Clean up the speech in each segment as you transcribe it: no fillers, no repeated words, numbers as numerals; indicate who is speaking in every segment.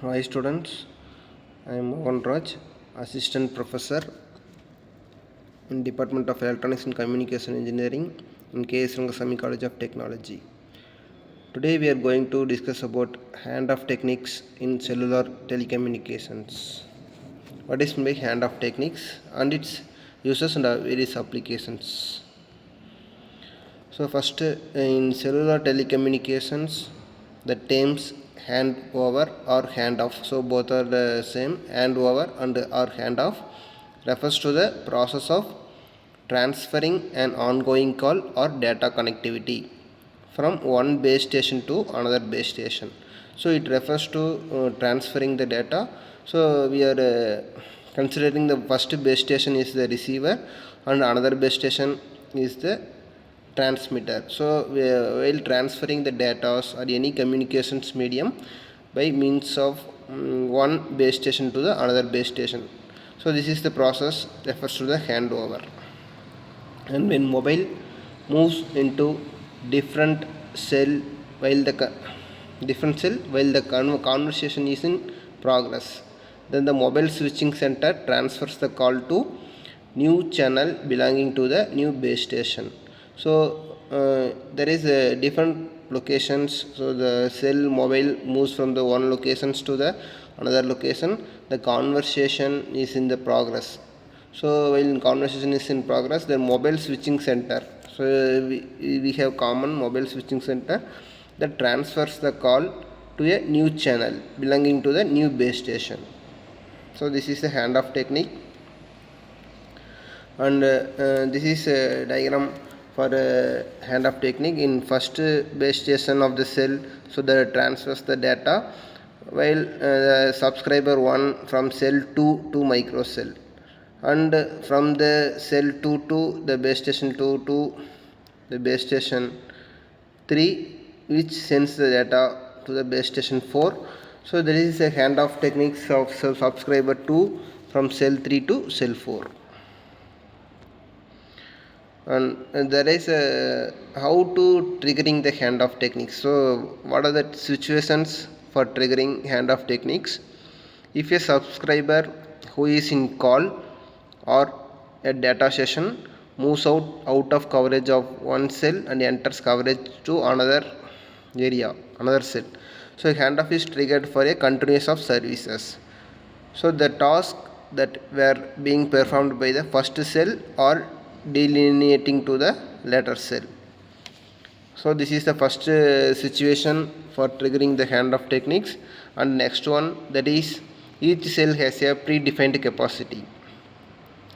Speaker 1: Hi students, I am Mohan Raj, Assistant Professor in Department of Electronics and Communication Engineering in K.S.Rangasamy College of Technology. Today we are going to discuss about handoff techniques in cellular telecommunications. What is meant by handoff techniques and its uses and various applications. So first in cellular telecommunications, the terms handover or handoff. So both are the same. Handover and or handoff refers to the process of transferring an ongoing call or data connectivity from one base station to another base station. So it refers to transferring the data. So we are considering the first base station is the receiver and another base station is the transmitter. So while transferring the data or any communications medium by means of one base station to the another base station. So this is the process refers to the handover. And when mobile moves into different cell while the conversation is in progress, then the mobile switching center transfers the call to new channel belonging to the new base station. So there is different locations. So the cell mobile moves from the one locations to the another location. The conversation is in the progress. So while conversation is in progress, the mobile switching center. So we have common mobile switching center that transfers the call to a new channel belonging to the new base station. So this is the handoff technique, and this is a diagram for handoff technique. In first base station of the cell, so that transfers the data, while the subscriber 1 from cell 2 to micro cell, and from the cell 2 to the base station 2 to the base station 3, which sends the data to the base station 4. So there is a handoff techniques of subscriber 2 from cell 3 to cell 4. And there is a how to triggering the handoff techniques. So what are the situations for triggering handoff techniques? If a subscriber who is in call or a data session moves out of coverage of one cell and enters coverage to another area, another cell, so handoff is triggered for a continuous of services. So the task that were being performed by the first cell or delineating to the later cell. So this is the first situation for triggering the handoff techniques. And next one, that is each cell has a predefined capacity.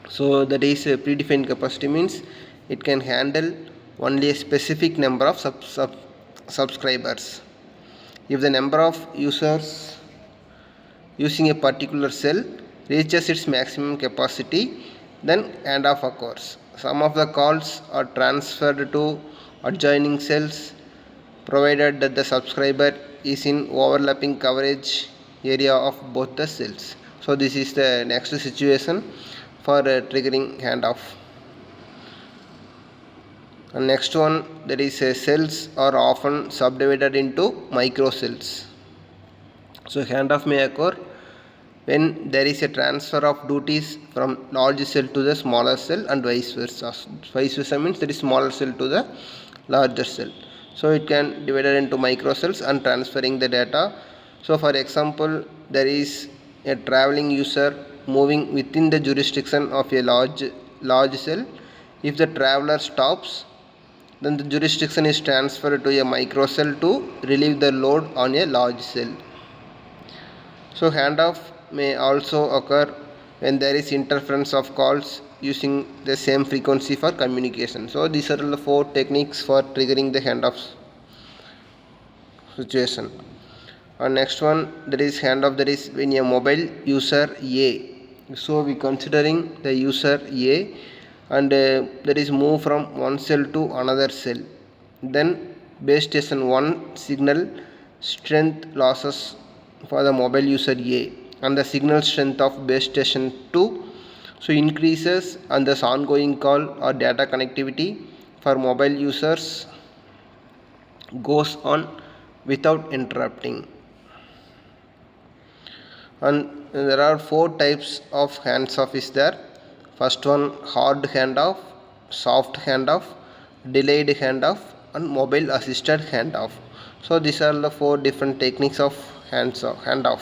Speaker 1: So that is a predefined capacity means it can handle only a specific number of subscribers. If the number of users using a particular cell reaches its maximum capacity, then handoff occurs. Some of the calls are transferred to adjoining cells provided that the subscriber is in overlapping coverage area of both the cells. So this is the next situation for triggering handoff. And next one, that is cells are often subdivided into micro cells. So handoff may occur when there is a transfer of duties from large cell to the smaller cell and vice versa. Vice versa means there is smaller cell to the larger cell. So it can divide it into micro cells and transferring the data. So for example, there is a traveling user moving within the jurisdiction of a large cell. If the traveler stops, then the jurisdiction is transferred to a micro cell to relieve the load on a large cell. So handoff may also occur when there is interference of calls using the same frequency for communication. So these are the 4 techniques for triggering the handoff situation. And next one, that is handoff, that is when a mobile user A. So we considering the user A, and that is move from one cell to another cell. Then base station 1 signal strength losses for the mobile user A, and the signal strength of base station 2 so increases, and this ongoing call or data connectivity for mobile users goes on without interrupting. And there are four types of hands off is there. First one, hard handoff, soft handoff, delayed handoff, and mobile assisted handoff. So these are the four different techniques of handoff.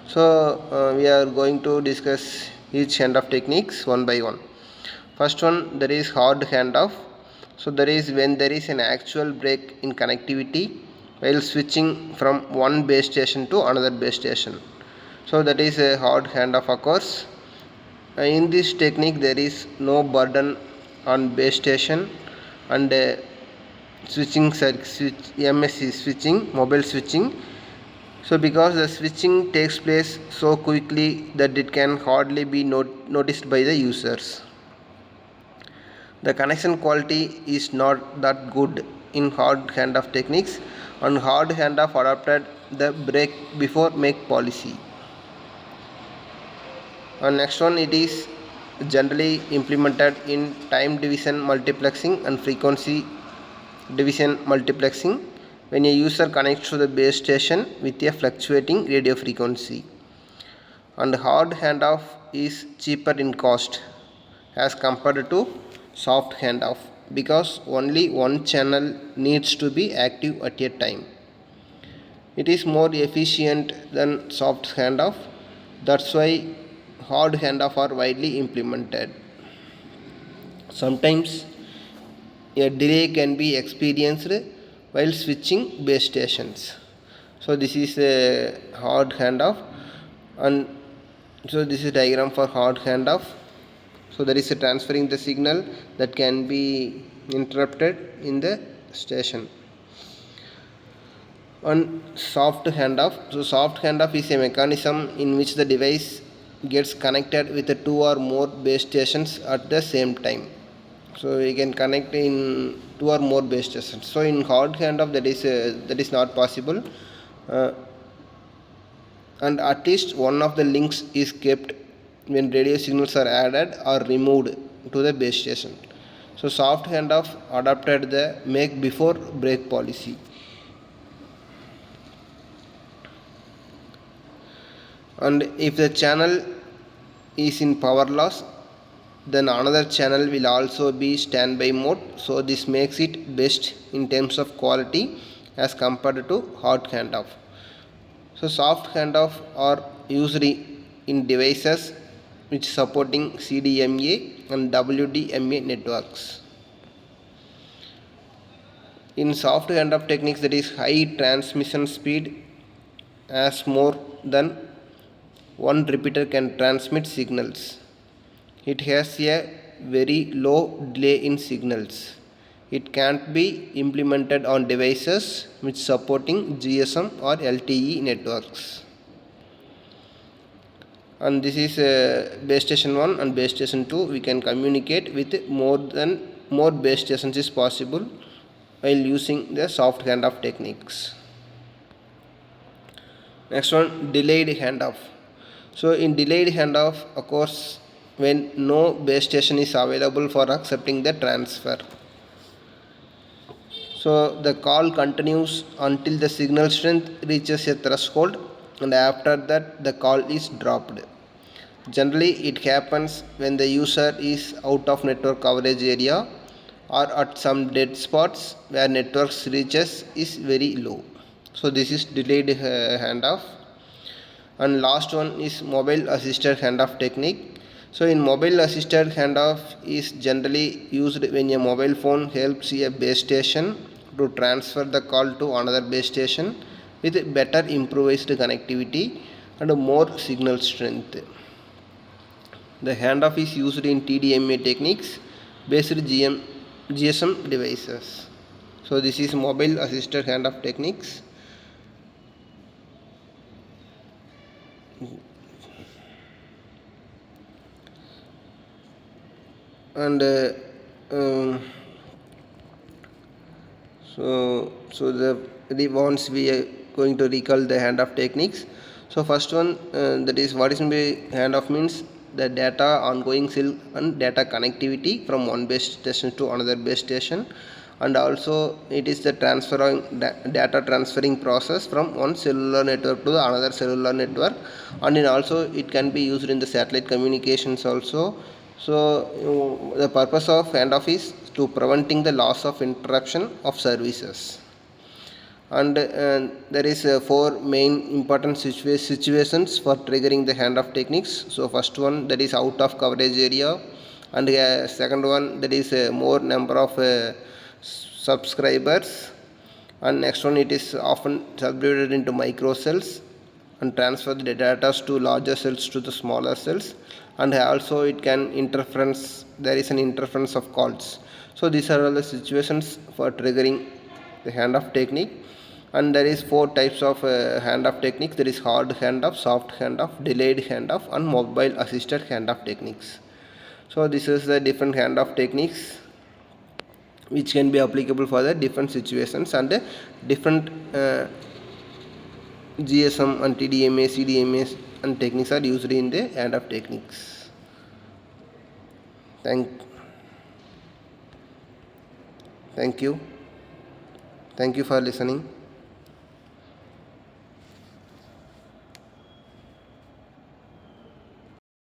Speaker 1: So we are going to discuss each handoff techniques one by one. First one, there is hard handoff. So there is when there is an actual break in connectivity while switching from one base station to another base station. So that is a hard handoff occurs. In this technique there is no burden on base station and switching MSC switching, mobile switching. So because the switching takes place so quickly that it can hardly be noticed by the users. The connection quality is not that good in hard handoff techniques, and hard handoff adopted the break before make policy. And next one, it is generally implemented in time division multiplexing and frequency division multiplexing when a user connects to the base station with a fluctuating radio frequency. And hard handoff is cheaper in cost as compared to soft handoff because only one channel needs to be active at a time. It is more efficient than soft handoff. That's why hard handoff are widely implemented. Sometimes a delay can be experienced while switching base stations. So this is a hard handoff, and so this is diagram for hard handoff. So there is a transferring the signal that can be interrupted in the station. On soft handoff, so soft handoff is a mechanism in which the device gets connected with the two or more base stations at the same time. So we can connect in two or more base stations. So in hard handoff that is not possible, and at least one of the links is kept when radio signals are added or removed to the base station. So soft handoff adopted the make before break policy. And if the channel is in power loss, then another channel will also be standby mode. So this makes it best in terms of quality as compared to hard handoff. So soft handoff are used in devices which supporting CDMA and WDMA networks. In soft handoff techniques, there is high transmission speed as more than one repeater can transmit signals. It has a very low delay in signals. It can't be implemented on devices which supporting GSM or LTE networks. And this is base station 1 and base station 2. We can communicate with more base stations is possible while using the soft handoff techniques. Next one, delayed handoff. So in delayed handoff occurs when no base station is available for accepting the transfer. So the call continues until the signal strength reaches a threshold, and after that the call is dropped. Generally it happens when the user is out of network coverage area or at some dead spots where network reaches is very low. So this is delayed handoff. And last one is mobile assisted handoff technique. So in mobile assisted handoff is generally used when a mobile phone helps a base station to transfer the call to another base station with better improvised connectivity and more signal strength. The handoff is used in TDMA techniques based GSM devices. So this is mobile assisted handoff techniques. And once we are going to recall the handoff techniques. So first one, that is what is handoff means the data ongoing still and data connectivity from one base station to another base station, and also it is the data transferring process from one cellular network to the another cellular network, and then also it can be used in the satellite communications also. So the purpose of handoff is to preventing the loss of interruption of services. And there is four main important situations for triggering the handoff techniques. So first one, that is out of coverage area, and second one, that is more number of subscribers, and next one, it is often subdivided into micro cells and transfer the data to larger cells to the smaller cells, and also it can interference, there is an interference of calls. So these are all the situations for triggering the handoff technique. And there is four types of handoff techniques. There is hard handoff, soft handoff, delayed handoff, and mobile assisted handoff techniques. So this is the different handoff techniques which can be applicable for the different situations, and different GSM and TDMA, CDMA and techniques are used in the handoff techniques. Thank thank you. Thank you for listening.